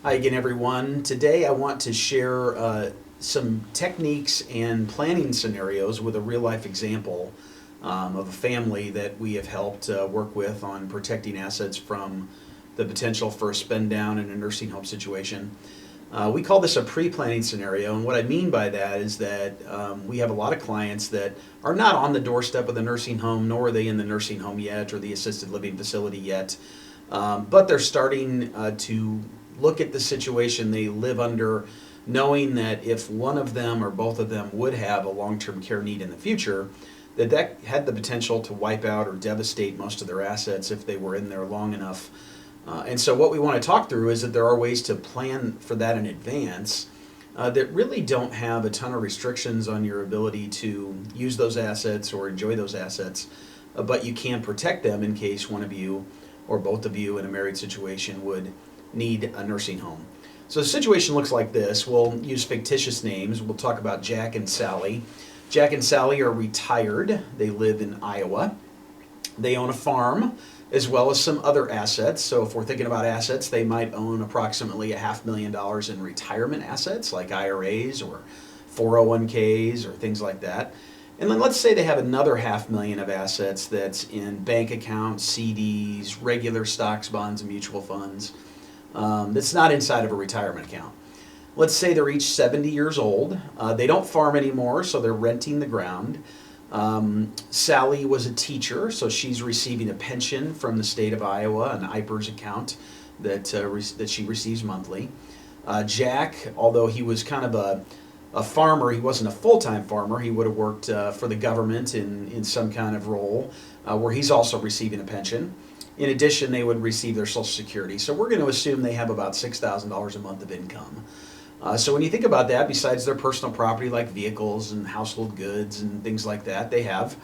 Hi again, everyone. Today I want to share some techniques and planning scenarios with a real life example of a family that we have helped work with on protecting assets from the potential for a spend down in a nursing home situation. We call this a pre-planning scenario, and what I mean by that is that we have a lot of clients that are not on the doorstep of the nursing home, nor are they in the nursing home yet or the assisted living facility yet, but they're starting to look at the situation they live under, knowing that if one of them or both of them would have a long-term care need in the future, that had the potential to wipe out or devastate most of their assets if they were in there long enough. And so what we want to talk through is that there are ways to plan for that in advance that really don't have a ton of restrictions on your ability to use those assets or enjoy those assets, but you can protect them in case one of you or both of you in a married situation would need a nursing home. So the situation looks like this. We'll use fictitious names. We'll talk about Jack and Sally. Jack and Sally are retired. They live in Iowa. They own a farm as well as some other assets. So if we're thinking about assets, they might own approximately $500,000 in retirement assets like IRAs or 401ks or things like that. And then let's say they have another $500,000 of assets that's in bank accounts, CDs, regular stocks, bonds, and mutual funds. That's not inside of a retirement account. Let's say they're each 70 years old. They don't farm anymore, so they're renting the ground. Sally was a teacher, so she's receiving a pension from the state of Iowa, an IPERS account that she receives monthly. Jack, although he was kind of a farmer, he wasn't a full-time farmer. He would have worked for the government in some kind of role where he's also receiving a pension. In addition, they would receive their Social Security. So we're going to assume they have about $6,000 a month of income. So when you think about that, besides their personal property like vehicles and household goods and things like that, they have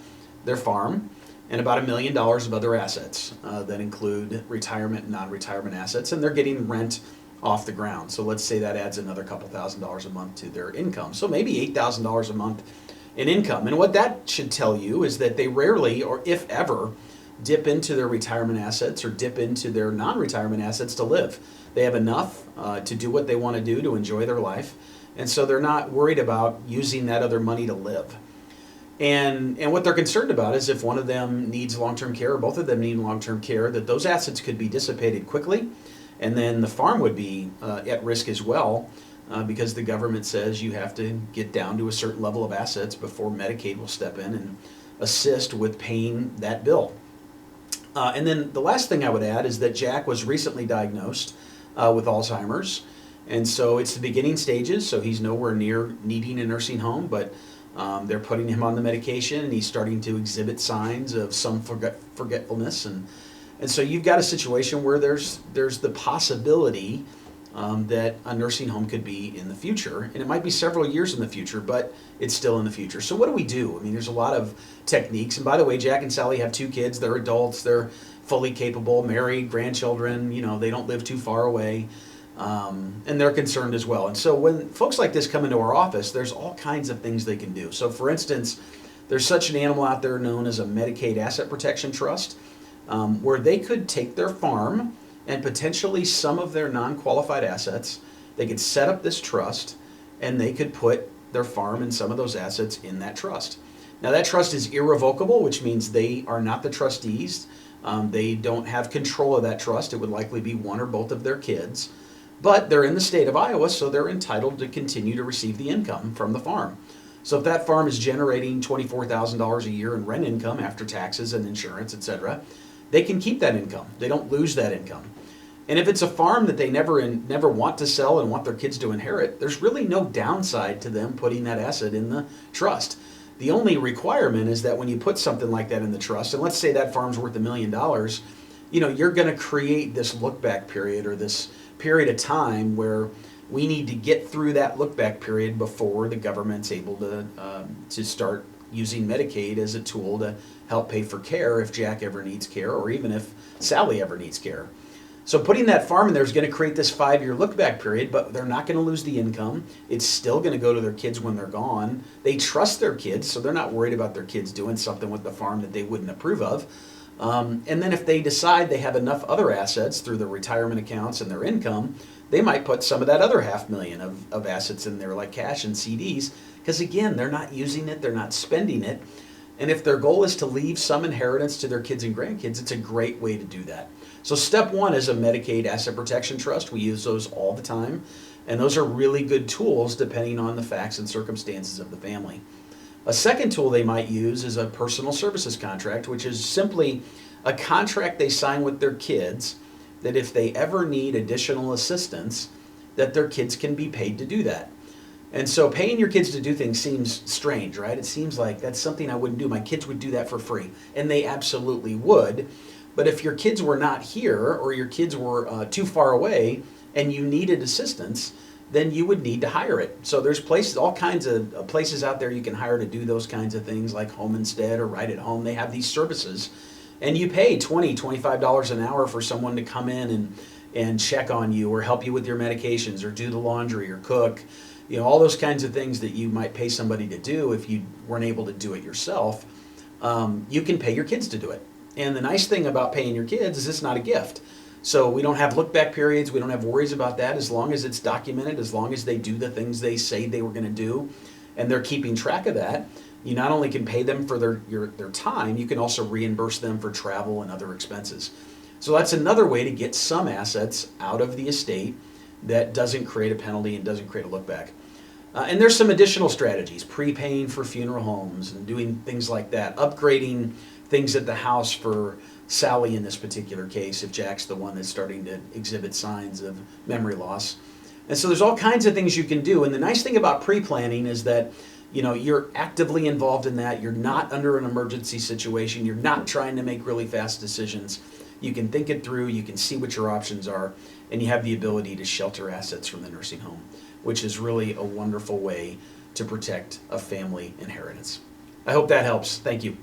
their farm and about $1 million of other assets that include retirement and non-retirement assets, and they're getting rent off the ground. So let's say that adds another couple $1,000s a month to their income. So maybe $8,000 a month in income. And what that should tell you is that they rarely, or if ever, dip into their retirement assets or dip into their non-retirement assets to live. They have enough to do what they want to do to enjoy their life, and so they're not worried about using that other money to live. And what they're concerned about is if one of them needs long-term care or both of them need long-term care, that those assets could be dissipated quickly, and then the farm would be at risk as well because the government says you have to get down to a certain level of assets before Medicaid will step in and assist with paying that bill. And then the last thing I would add is that Jack was recently diagnosed with Alzheimer's, and so it's the beginning stages, so he's nowhere near needing a nursing home, but they're putting him on the medication, and he's starting to exhibit signs of some forgetfulness, and so you've got a situation where there's the possibility that a nursing home could be in the future, and it might be several years in the future, but it's still in the future. So what do we do? I mean, there's a lot of techniques, and by the way, Jack and Sally have 2 kids. They're adults. They're fully capable, married, grandchildren. You know, they don't live too far away, and they're concerned as well. And so when folks like this come into our office, there's all kinds of things they can do. So for instance, there's such an animal out there known as a Medicaid Asset Protection Trust, where they could take their farm and potentially some of their non-qualified assets. They could set up this trust, and they could put their farm and some of those assets in that trust. Now that trust is irrevocable, which means they are not the trustees. They don't have control of that trust. It would likely be one or both of their kids, but they're in the state of Iowa, so they're entitled to continue to receive the income from the farm. So if that farm is generating $24,000 a year in rent income after taxes and insurance, etc., they can keep that income. They don't lose that income. And if it's a farm that they never want to sell and want their kids to inherit, there's really no downside to them putting that asset in the trust. The only requirement is that when you put something like that in the trust, and let's say that farm's worth $1 million, you know, you're going to create this look-back period or this period of time where we need to get through that look-back period before the government's able to start using Medicaid as a tool to help pay for care if Jack ever needs care or even if Sally ever needs care. So putting that farm in there is going to create this 5-year look-back period, but they're not going to lose the income. It's still going to go to their kids when they're gone. They trust their kids, so they're not worried about their kids doing something with the farm that they wouldn't approve of. And then if they decide they have enough other assets through their retirement accounts and their income, they might put some of that other $500,000 of assets in there, like cash and CDs, because again, they're not using it, they're not spending it. And if their goal is to leave some inheritance to their kids and grandkids, it's a great way to do that. So step one is a Medicaid asset protection trust. We use those all the time. And those are really good tools depending on the facts and circumstances of the family. A second tool they might use is a personal services contract, which is simply a contract they sign with their kids that if they ever need additional assistance, that their kids can be paid to do that. And so paying your kids to do things seems strange, right? It seems like that's something I wouldn't do. My kids would do that for free, and they absolutely would. But if your kids were not here or your kids were too far away and you needed assistance, then you would need to hire it. So there's places, all kinds of places out there you can hire to do those kinds of things, like Home Instead or Right at Home. They have these services, and you pay $20, $25 an hour for someone to come in and check on you or help you with your medications or do the laundry or cook. You know, all those kinds of things that you might pay somebody to do if you weren't able to do it yourself. You can pay your kids to do it. And the nice thing about paying your kids is it's not a gift. So we don't have look-back periods. We don't have worries about that. As long as it's documented, as long as they do the things they say they were going to do, and they're keeping track of that, you not only can pay them for their time, you can also reimburse them for travel and other expenses. So that's another way to get some assets out of the estate that doesn't create a penalty and doesn't create a look-back. And there's some additional strategies, prepaying for funeral homes and doing things like that, upgrading things at the house for Sally in this particular case, if Jack's the one that's starting to exhibit signs of memory loss. And so there's all kinds of things you can do. And the nice thing about pre-planning is that, you know, you're actively involved in that. You're not under an emergency situation. You're not trying to make really fast decisions. You can think it through, you can see what your options are, and you have the ability to shelter assets from the nursing home, which is really a wonderful way to protect a family inheritance. I hope that helps. Thank you.